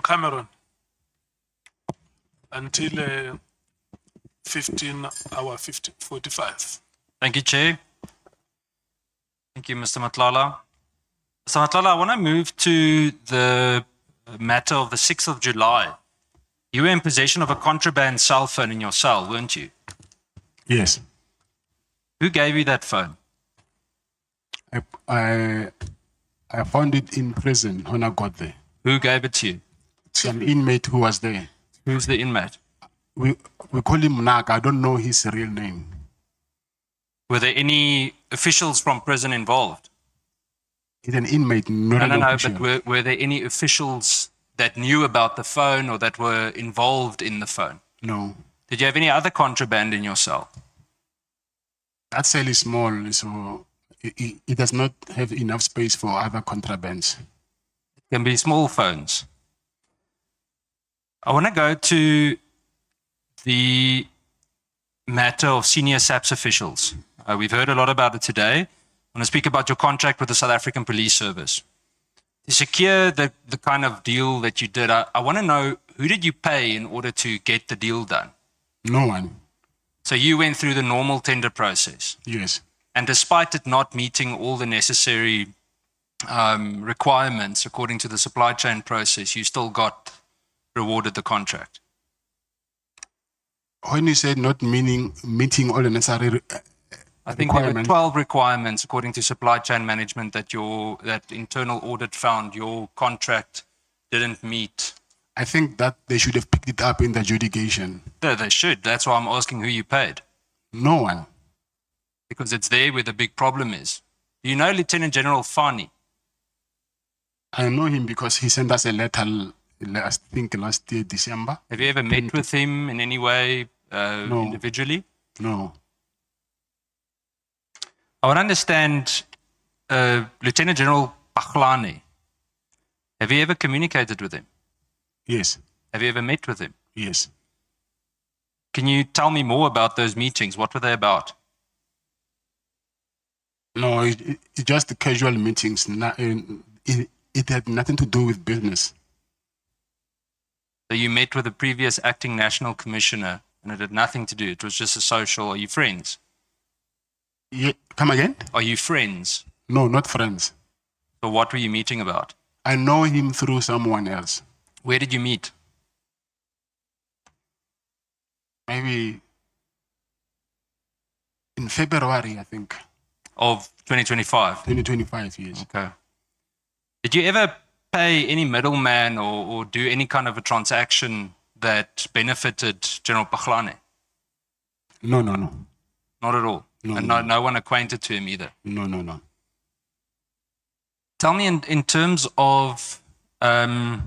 Cameron until 15:45. Thank you, Chair. Thank you, Mr. Matlala. Mr. Matlala, I want to move to the matter of the 6th of July. You were in possession of a contraband cell phone in your cell, weren't you? Yes. Who gave you that phone? I found it in prison when I got there. Who gave it to you? It's an inmate who was there. Who's the inmate? We call him Nak. I don't know his real name. Were there any officials from prison involved? He's an inmate, not an official. But were there any officials that knew about the phone or that were involved in the phone? No. Did you have any other contraband in your cell? That cell is small, so it does not have enough space for other contrabands. It can be small phones. I want to go to the matter of senior SAPS officials. We've heard a lot about it today. I want to speak about your contract with the South African Police Service. To secure the kind of deal that you did, I want to know, who did you pay in order to get the deal done? No one. So you went through the normal tender process? Yes. And despite it not meeting all the necessary requirements according to the supply chain process, you still got rewarded the contract? When you said not meeting all the necessary I think there were 12 requirements according to supply chain management that internal audit found your contract didn't meet. I think that they should have picked it up in the adjudication. No, they should. That's why I'm asking who you paid. No one. Because it's there where the big problem is. You know Lieutenant General Fani? I know him because he sent us a letter, I think last year, December. Have you ever met with him in any way No. individually? No. I want to understand Lieutenant General Pakhlane. Have you ever communicated with him? Yes. Have you ever met with him? Yes. Can you tell me more about those meetings? What were they about? No, it's just the casual meetings. It had nothing to do with business. So you met with the previous acting national commissioner and it had nothing to do. It was just a social. Are you friends? Yeah. Come again? Are you friends? No, not friends. So what were you meeting about? I know him through someone else. Where did you meet? Maybe in February, I think. Of 2025? 2025, yes. Okay. Did you ever pay any middleman or do any kind of a transaction that benefited General Pakhlane? No. Not at all? No, and no. No one acquainted to him either? No. Tell me in terms of other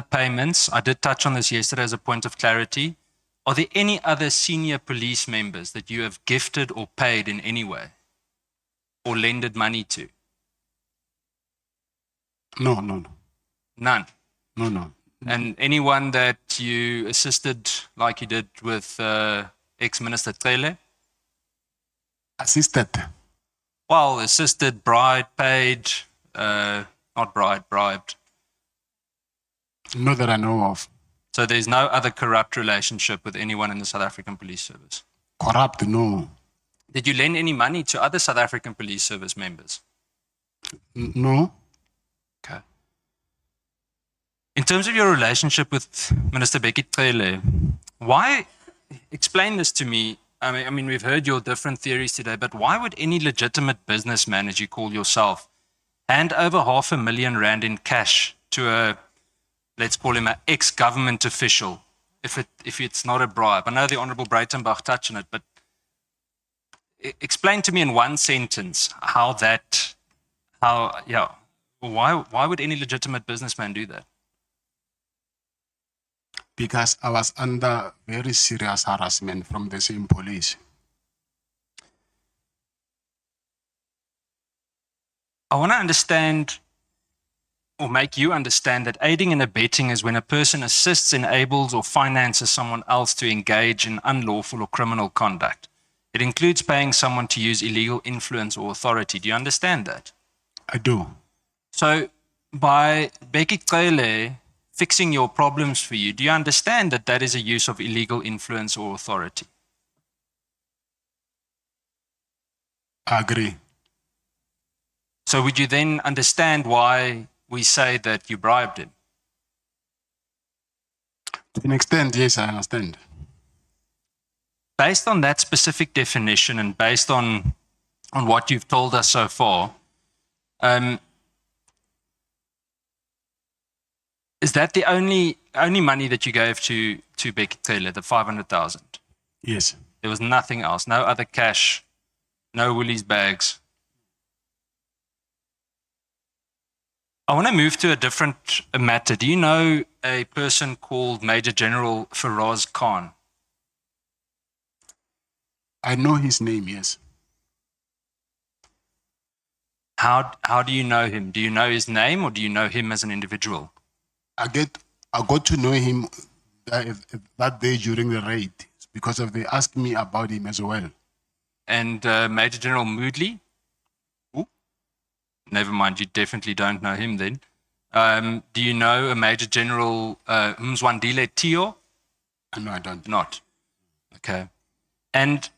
payments, I did touch on this yesterday as a point of clarity. Are there any other senior police members that you have gifted or paid in any way or lended money to? No. None? No. And anyone that you assisted like you did with ex-Minister Cele? Assisted. Well, assisted, bribed, paid, not bribed. Not that I know of. So there's no other corrupt relationship with anyone in the South African Police Service? Corrupt, no. Did you lend any money to other South African Police Service members? No. Okay. In terms of your relationship with Minister Bheki Cele, why, explain this to me. I mean, we've heard your different theories today, but why would any legitimate businessman, as you call yourself, hand over R500,000 in cash to a, let's call him an ex-government official, if it's not a bribe? I know the Honourable Breitenbach touched on it, but explain to me in one sentence why would any legitimate businessman do that? Because I was under very serious harassment from the same police. I want to understand or make you understand that aiding and abetting is when a person assists, enables, or finances someone else to engage in unlawful or criminal conduct. It includes paying someone to use illegal influence or authority. Do you understand that? I do. So by Bheki Cele fixing your problems for you, do you understand that that is a use of illegal influence or authority? I agree. So would you then understand why we say that you bribed him? To an extent, yes, I understand. Based on that specific definition and based on what you've told us so far, is that the only money that you gave to Bheki Cele, the 500,000? Yes. There was nothing else, no other cash, no Woolies bags. I want to move to a different matter. Do you know a person called Major General Faraz Khan? I know his name, yes. How do you know him? Do you know his name or do you know him as an individual? I got to know him that day during the raid because they asked me about him as well. And Major General Moodley? Who? Never mind, you definitely don't know him then. Do you know a Major General Mzwandile Tio? No, I don't. Not. Okay. And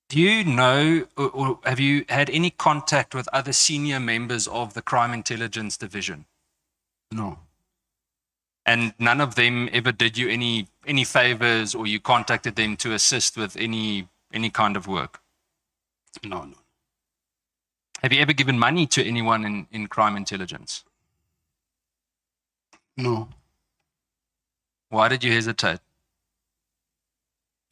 do you know or have you had any contact with other senior members of the Crime Intelligence Division? No. And none of them ever did you any favors or you contacted them to assist with any kind of work? No, no. Have you ever given money to anyone in crime intelligence? No. Why did you hesitate?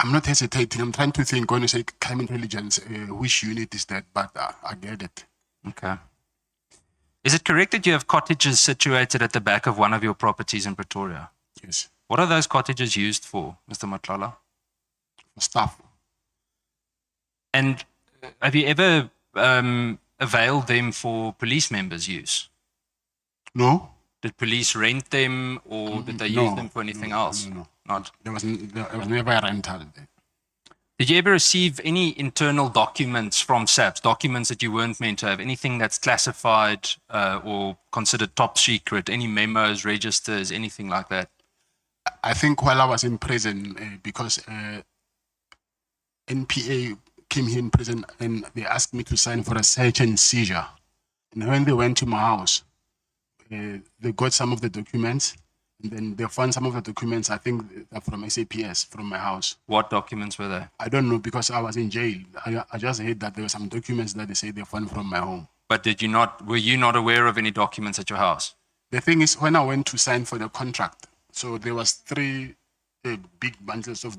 I'm not hesitating. I'm trying to think when you say crime intelligence, which unit is that? But I get it. Okay. Is it correct that you have cottages situated at the back of one of your properties in Pretoria? Yes. What are those cottages used for, Mr. Matlala? For staff. And have you ever availed them for police members' use? No. Did police rent them or did they use them for anything else? No. Not. There was never a rental there. Did you ever receive any internal documents from SAPS, documents that you weren't meant to have, anything that's classified or considered top secret, any memos, registers, anything like that? I think while I was in prison, because NPA came here in prison and they asked me to sign for a search and seizure. And when they went to my house, they got some of the documents and then they found some of the documents, I think they're from SAPS, from my house. What documents were they? I don't know because I was in jail. I just heard that there were some documents that they say they found from my home. But were you not aware of any documents at your house? The thing is, when I went to sign for the contract, so there was 3 big bundles of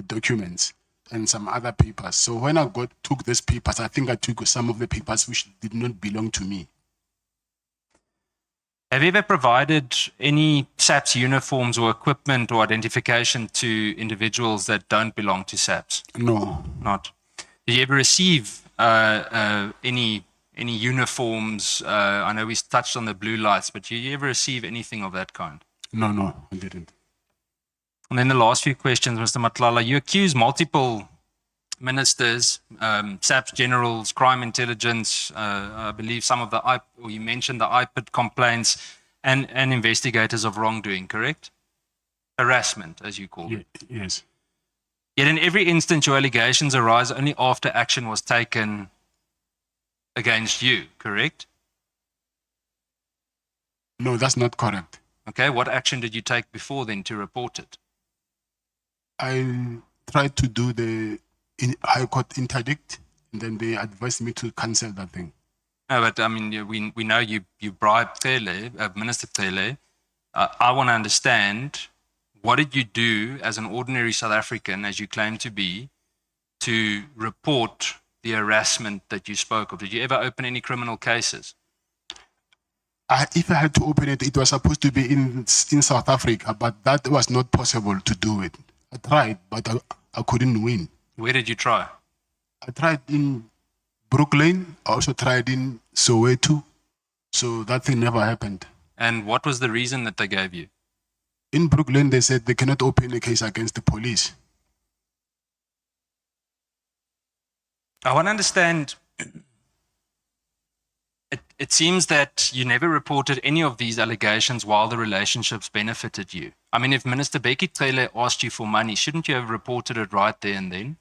documents and some other papers. So when I took these papers, I think I took some of the papers which did not belong to me. Have you ever provided any SAPS uniforms or equipment or identification to individuals that don't belong to SAPS? No. Not. Did you ever receive any uniforms? I know we touched on the blue lights, but did you ever receive anything of that kind? No, I didn't. And then the last few questions, Mr. Matlala. You accuse multiple ministers, SAPS generals, crime intelligence, I believe some of or you mentioned the IPID complaints, and investigators of wrongdoing, correct? Harassment, as you call it. Yes. Yet in every instance, your allegations arise only after action was taken against you, correct? No, that's not correct. Okay, what action did you take before then to report it? I tried to do the High Court interdict, and then they advised me to cancel that thing. No, but I mean, we know you bribed Cele, Minister Cele. I want to understand, what did you do as an ordinary South African, as you claim to be, to report the harassment that you spoke of? Did you ever open any criminal cases? If I had to open it, it was supposed to be in South Africa, but that was not possible to do it. I tried, but I couldn't win. Where did you try? I tried in Brooklyn. I also tried in Soweto. So that thing never happened. And what was the reason that they gave you? In Brooklyn, they said they cannot open a case against the police. I want to understand it seems that you never reported any of these allegations while the relationships benefited you. I mean, if Minister Bheki Cele asked you for money, shouldn't you have reported it right there and then?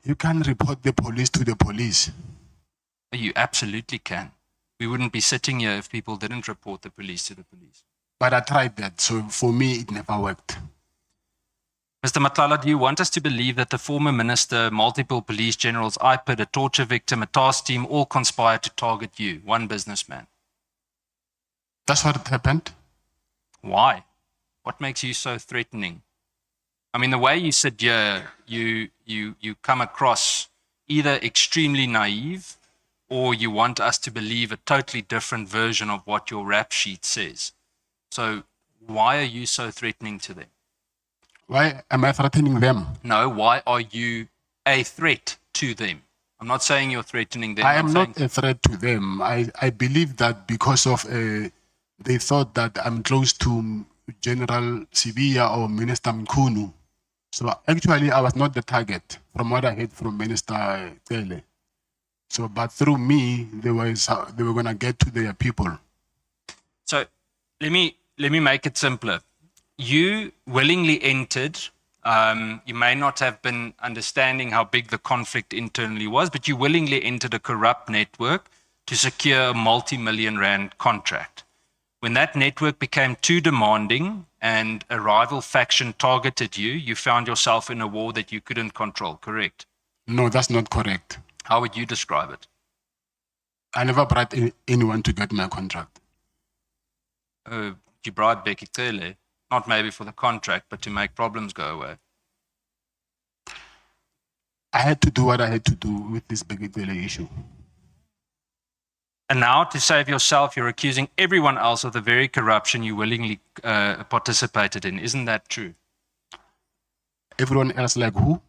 You can report the police to the police. You absolutely can. We wouldn't be sitting here if people didn't report the police to the police. But I tried that, so for me, it never worked. Mr. Matlala, do you want us to believe that the former minister, multiple police generals, IPID, a torture victim, a task team, all conspired to target you, one businessman? That's what happened. Why? What makes you so threatening? I mean, the way you sit here, you come across either extremely naive or you want us to believe a totally different version of what your rap sheet says. So why are you so threatening to them? Why am I threatening them? No, why are you a threat to them? I'm not saying you're threatening them. I am not a threat to them. I believe that because of they thought that I'm close to General Sibiya or Minister Mkhunu. So actually, I was not the target from what I heard from Minister Cele. So, but through me, they were going to get to their people. So let me make it simpler. You willingly entered. You may not have been understanding how big the conflict internally was, but you willingly entered a corrupt network to secure a multi-million rand contract. When that network became too demanding and a rival faction targeted you, you found yourself in a war that you couldn't control, correct? No, that's not correct. How would you describe it? I never bribed anyone to get my contract. You bribed Bheki Cele, not maybe for the contract, but to make problems go away. I had to do what I had to do with this Bheki Cele issue. And now, to save yourself, you're accusing everyone else of the very corruption you willingly participated in. Isn't that true? Everyone else, like who?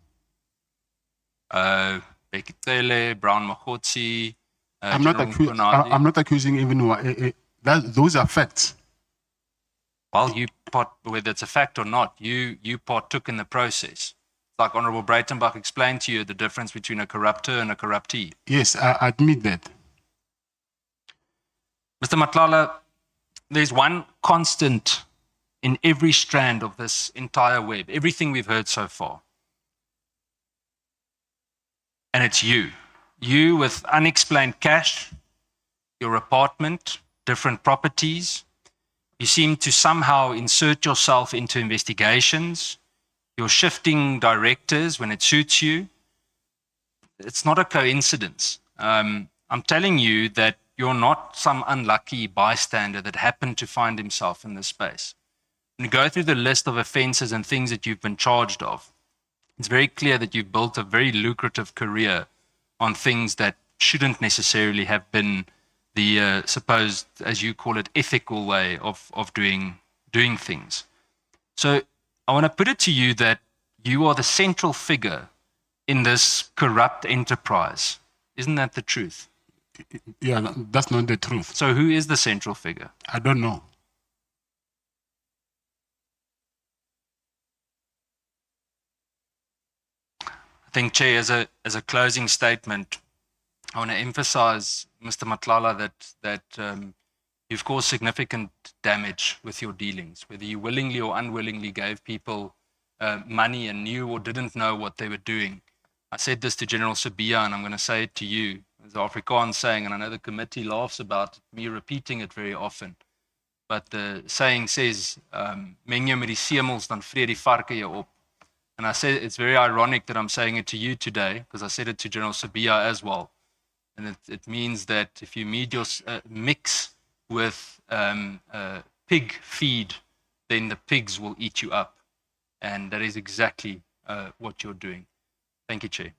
Bheki Cele, Brown Mahotsi. I'm not accusing even those are facts. Well, whether it's a fact or not, you partook in the process. Like Honorable Breitenbach explained to you the difference between a corruptor and a corruptee. Yes, I admit that. Mr. Matlala, there's one constant in every strand of this entire web, everything we've heard so far. And it's you. You with unexplained cash, your apartment, different properties. You seem to somehow insert yourself into investigations. You're shifting directors when it suits you. It's not a coincidence. I'm telling you that you're not some unlucky bystander that happened to find himself in this space. When you go through the list of offenses and things that you've been charged of, it's very clear that you've built a very lucrative career on things that shouldn't necessarily have been the supposed, as you call it, ethical way of doing things. So I want to put it to you that you are the central figure in this corrupt enterprise. Isn't that the truth? Yeah, that's not the truth. So who is the central figure? I don't know. I think, Chair, as a closing statement, I want to emphasize, Mr. Matlala, that you've caused significant damage with your dealings, whether you willingly or unwillingly gave people money and knew or didn't know what they were doing. I said this to General Sibiya, and I'm going to say it to you. As the Afrikaans saying, and I know the committee laughs about me repeating it very often, but the saying says, "Meng jou met die semels, dan vreet die varke jou op." And I said it's very ironic that I'm saying it to you today, because I said it to General Sibiya as well. And it means that if you mix with pig feed, then the pigs will eat you up. And that is exactly what you're doing. Thank you, Chair.